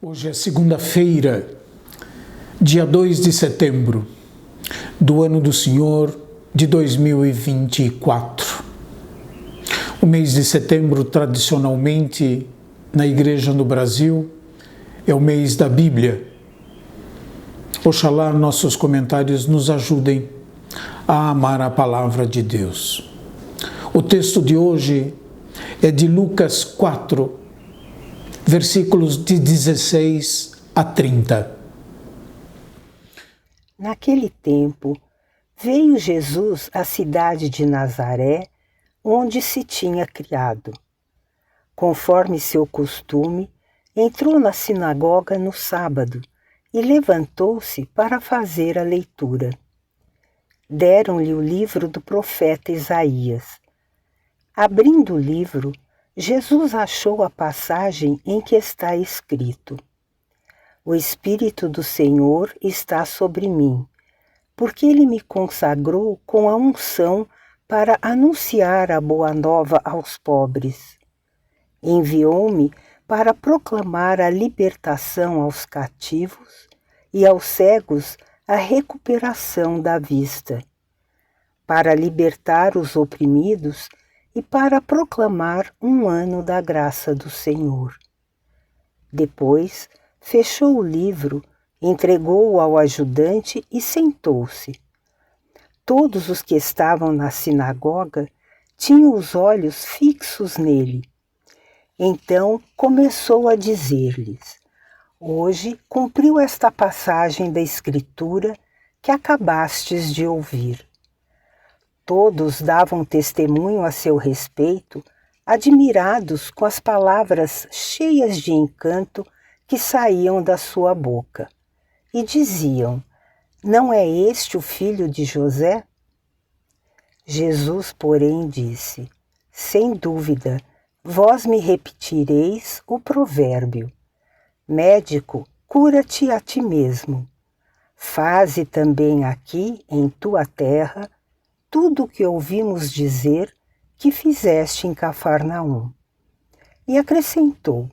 Hoje é segunda-feira, dia 2 de setembro do ano do Senhor de 2024. O mês de setembro, tradicionalmente, na Igreja no Brasil, é o mês da Bíblia. Oxalá nossos comentários nos ajudem a amar a palavra de Deus. O texto de hoje é de Lucas 4, versículos de 16 a 30. Naquele tempo, veio Jesus à cidade de Nazaré, onde se tinha criado. Conforme seu costume, entrou na sinagoga no sábado e levantou-se para fazer a leitura. Deram-lhe o livro do profeta Isaías. Abrindo o livro, Jesus achou a passagem em que está escrito: O Espírito do Senhor está sobre mim, porque Ele me consagrou com a unção para anunciar a boa nova aos pobres. Enviou-me para proclamar a libertação aos cativos e aos cegos a recuperação da vista, para libertar os oprimidos e para proclamar um ano da graça do Senhor. Depois, fechou o livro, entregou-o ao ajudante e sentou-se. Todos os que estavam na sinagoga tinham os olhos fixos nele. Então começou a dizer-lhes: Hoje cumpriu esta passagem da Escritura que acabastes de ouvir. Todos davam testemunho a seu respeito, admirados com as palavras cheias de encanto que saíam da sua boca, e diziam: Não é este o filho de José? Jesus, porém, disse: Sem dúvida, vós me repetireis o provérbio: Médico, cura-te a ti mesmo. Faze também aqui, em tua terra, tudo o que ouvimos dizer que fizeste em Cafarnaum. E acrescentou: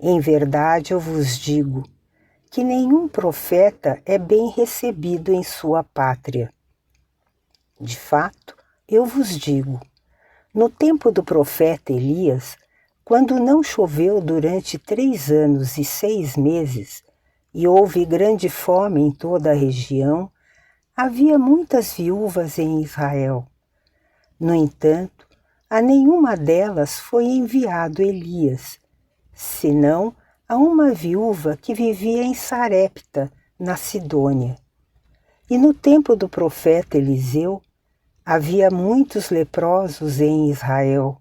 Em verdade eu vos digo que nenhum profeta é bem recebido em sua pátria. De fato, eu vos digo, no tempo do profeta Elias, quando não choveu durante 3 anos e 6 meses, e houve grande fome em toda a região, havia muitas viúvas em Israel. No entanto, a nenhuma delas foi enviado Elias, senão a uma viúva que vivia em Sarepta, na Sidônia. E no tempo do profeta Eliseu, havia muitos leprosos em Israel.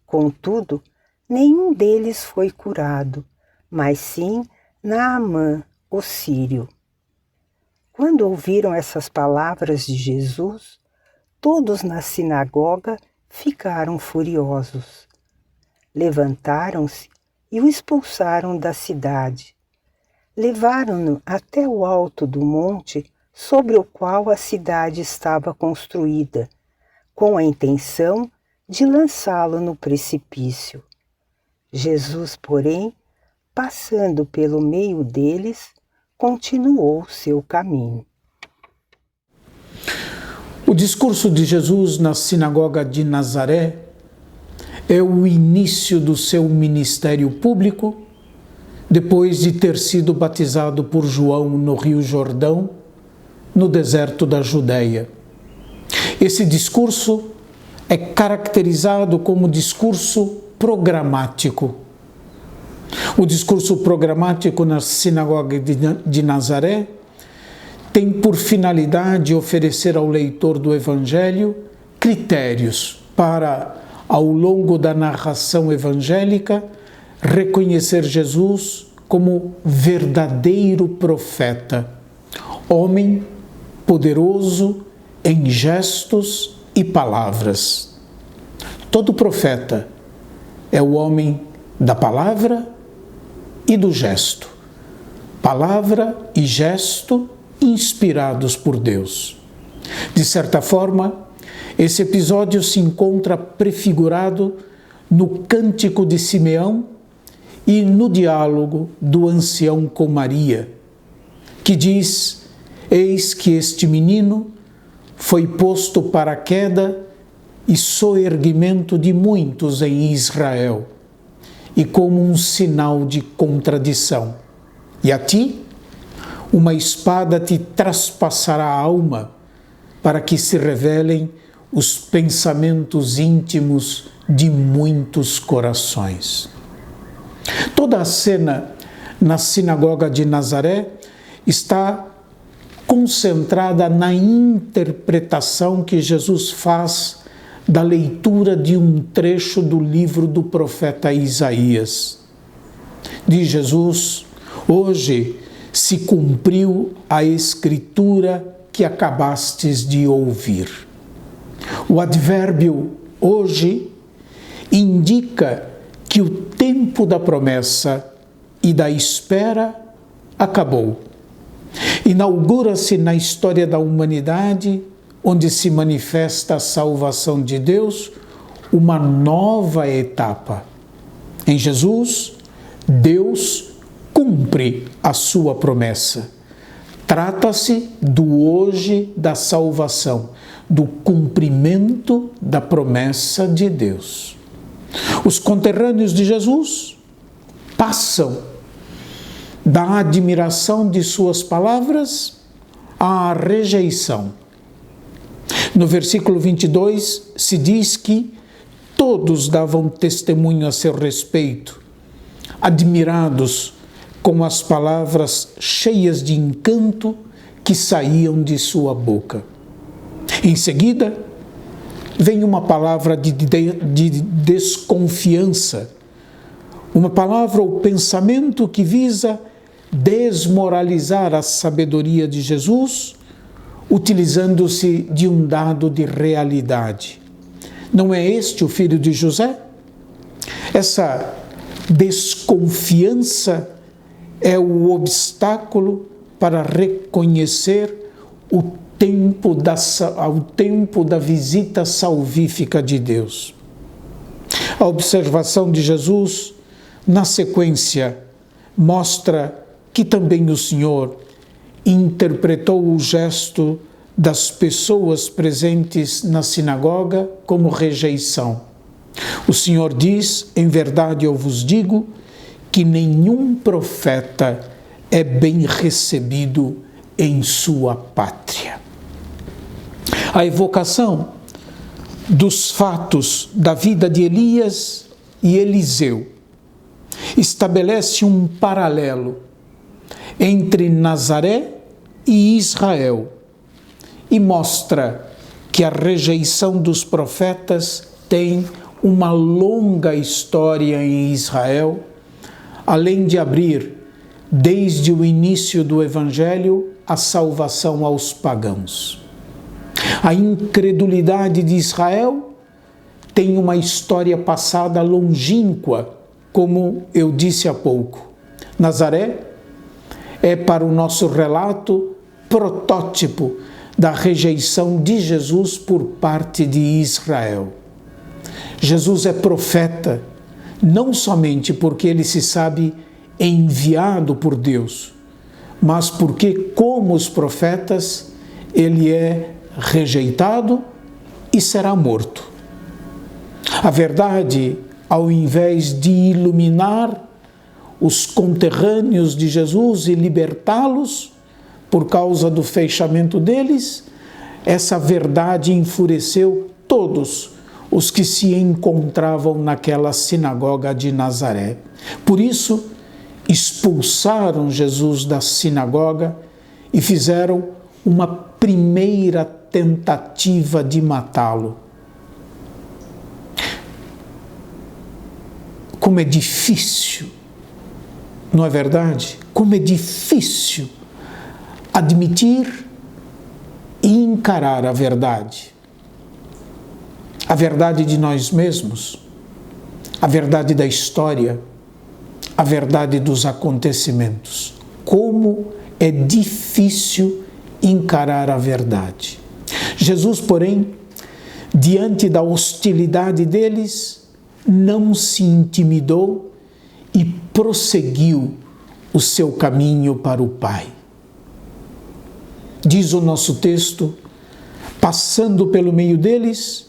Contudo, nenhum deles foi curado, mas sim Naamã, o sírio. Quando ouviram essas palavras de Jesus, todos na sinagoga ficaram furiosos. Levantaram-se e o expulsaram da cidade. Levaram-no até o alto do monte sobre o qual a cidade estava construída, com a intenção de lançá-lo no precipício. Jesus, porém, passando pelo meio deles, continuou seu caminho. O discurso de Jesus na sinagoga de Nazaré é o início do seu ministério público, depois de ter sido batizado por João no Rio Jordão, no deserto da Judeia. Esse discurso é caracterizado como discurso programático. O discurso programático na sinagoga de Nazaré tem por finalidade oferecer ao leitor do Evangelho critérios para, ao longo da narração evangélica, reconhecer Jesus como verdadeiro profeta, homem poderoso em gestos e palavras. Todo profeta é o homem da palavra e do gesto. Palavra e gesto inspirados por Deus. De certa forma, esse episódio se encontra prefigurado no Cântico de Simeão e no diálogo do ancião com Maria, que diz: eis que este menino foi posto para a queda e soerguimento de muitos em Israel, e como um sinal de contradição. E a ti, uma espada te traspassará a alma, para que se revelem os pensamentos íntimos de muitos corações. Toda a cena na sinagoga de Nazaré está concentrada na interpretação que Jesus faz da leitura de um trecho do livro do profeta Isaías. Diz Jesus: hoje se cumpriu a escritura que acabastes de ouvir. O advérbio hoje indica que o tempo da promessa e da espera acabou. Inaugura-se na história da humanidade, onde se manifesta a salvação de Deus, uma nova etapa. Em Jesus, Deus cumpre a sua promessa. Trata-se do hoje da salvação, do cumprimento da promessa de Deus. Os conterrâneos de Jesus passam da admiração de suas palavras à rejeição. No versículo 22 se diz que todos davam testemunho a seu respeito, admirados com as palavras cheias de encanto que saíam de sua boca. Em seguida, vem uma palavra de desconfiança, uma palavra ou pensamento que visa desmoralizar a sabedoria de Jesus, utilizando-se de um dado de realidade. Não é este o filho de José? Essa desconfiança é o obstáculo para reconhecer ao tempo da visita salvífica de Deus. A observação de Jesus, na sequência, mostra que também o Senhor interpretou o gesto das pessoas presentes na sinagoga como rejeição. O Senhor diz: em verdade eu vos digo, que nenhum profeta é bem recebido em sua pátria. A evocação dos fatos da vida de Elias e Eliseu estabelece um paralelo entre Nazaré e Israel e mostra que a rejeição dos profetas tem uma longa história em Israel, além de abrir, desde o início do Evangelho, a salvação aos pagãos. A incredulidade de Israel tem uma história passada longínqua, como eu disse há pouco. Nazaré é, para o nosso relato, protótipo da rejeição de Jesus por parte de Israel. Jesus é profeta, não somente porque ele se sabe enviado por Deus, mas porque, como os profetas, ele é rejeitado e será morto. A verdade, ao invés de iluminar os conterrâneos de Jesus e libertá-los por causa do fechamento deles, essa verdade enfureceu todos os que se encontravam naquela sinagoga de Nazaré. Por isso, expulsaram Jesus da sinagoga e fizeram uma primeira tentativa de matá-lo. Como é difícil, não é verdade? Como é difícil admitir e encarar a verdade de nós mesmos, a verdade da história, a verdade dos acontecimentos. Como é difícil encarar a verdade. Jesus, porém, diante da hostilidade deles, não se intimidou e prosseguiu o seu caminho para o Pai. Diz o nosso texto, passando pelo meio deles,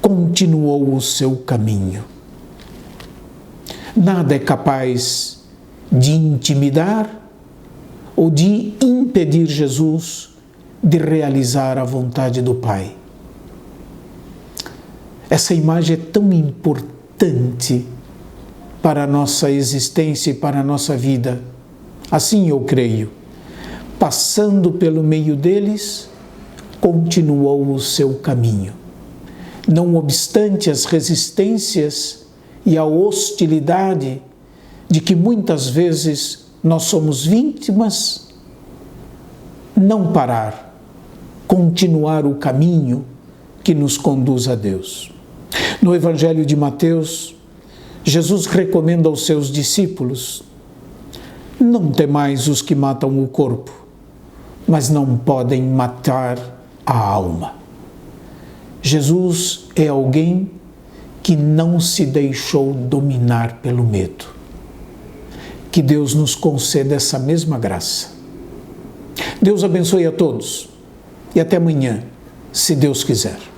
continuou o seu caminho. Nada é capaz de intimidar ou de impedir Jesus de realizar a vontade do Pai. Essa imagem é tão importante para a nossa existência e para a nossa vida. Assim eu creio. Passando pelo meio deles, continuou o seu caminho. Não obstante as resistências e a hostilidade de que muitas vezes nós somos vítimas, não parar, continuar o caminho que nos conduz a Deus. No Evangelho de Mateus, Jesus recomenda aos seus discípulos: não temais os que matam o corpo, mas não podem matar a alma. Jesus é alguém que não se deixou dominar pelo medo. Que Deus nos conceda essa mesma graça. Deus abençoe a todos e até amanhã, se Deus quiser.